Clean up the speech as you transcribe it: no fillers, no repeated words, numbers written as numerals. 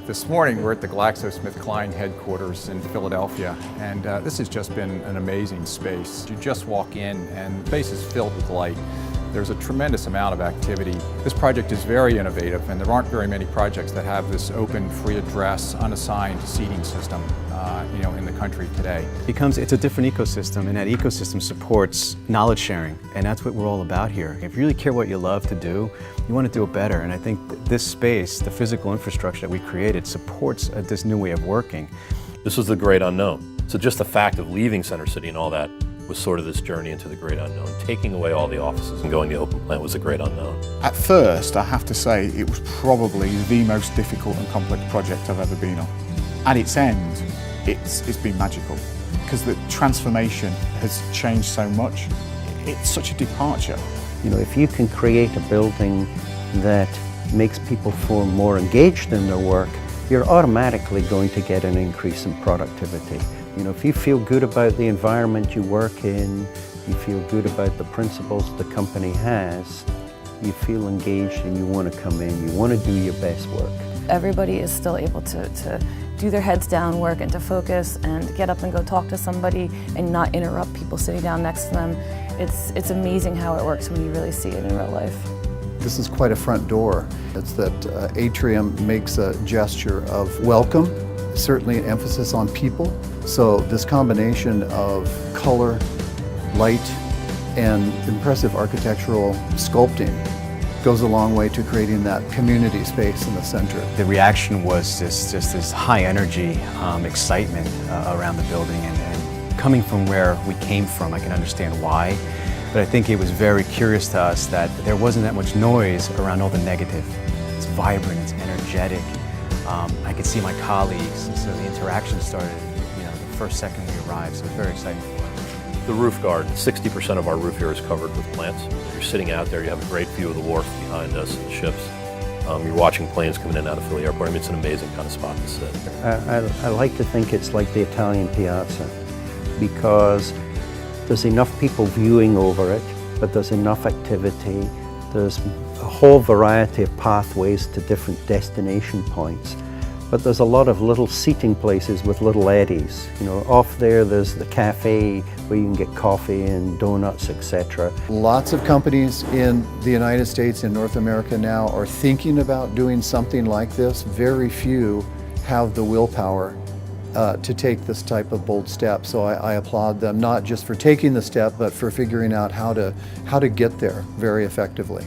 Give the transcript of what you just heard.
This morning we're at the GlaxoSmithKline headquarters in Philadelphia, and this has just been an amazing space. You just walk in and the space is filled with light. There's a tremendous amount of activity. This project is very innovative, and there aren't very many projects that have this open, free address, unassigned seating system in the country today. It's a different ecosystem, and that ecosystem supports knowledge sharing, and that's what we're all about here. If you really care what you love to do, you want to do it better, and I think this space, the physical infrastructure that we created, supports this new way of working. This was the great unknown. So just the fact of leaving Center City and all that was sort of this journey into the great unknown. Taking away all the offices and going to open plant was a great unknown. At first, I have to say, it was probably the most difficult and complex project I've ever been on. At its end, it's been magical, because the transformation has changed so much. It's such a departure. You know, if you can create a building that makes people feel more engaged in their work, you're automatically going to get an increase in productivity. You know, if you feel good about the environment you work in, you feel good about the principles the company has, you feel engaged and you want to come in, you want to do your best work. Everybody is still able to do their heads down work and to focus and get up and go talk to somebody and not interrupt people sitting down next to them. It's amazing how it works when you really see it in real life. This is quite a front door. It's that Atrium makes a gesture of welcome, certainly an emphasis on people. So this combination of color, light, and impressive architectural sculpting goes a long way to creating that community space in the center. The reaction was just this high energy excitement around the building, and coming from where we came from, I can understand why. But I think it was very curious to us that there wasn't that much noise around all the negative. It's vibrant, it's energetic. I could see my colleagues, and so the interaction started, the first second we arrived, so it was very exciting for us. The roof garden, 60% of our roof here is covered with plants. You're sitting out there, you have a great view of the wharf behind us and the ships. You're watching planes coming in and out of Philly Airport. I mean, it's an amazing kind of spot to sit. I like to think it's like the Italian Piazza, because there's enough people viewing over it, but there's enough activity. There's a whole variety of pathways to different destination points. But there's a lot of little seating places with little eddies. Off there's the cafe where you can get coffee and donuts, etc. Lots of companies in the United States and North America now are thinking about doing something like this. Very few have the willpower to take this type of bold step. So I applaud them, not just for taking the step, but for figuring out how to get there very effectively.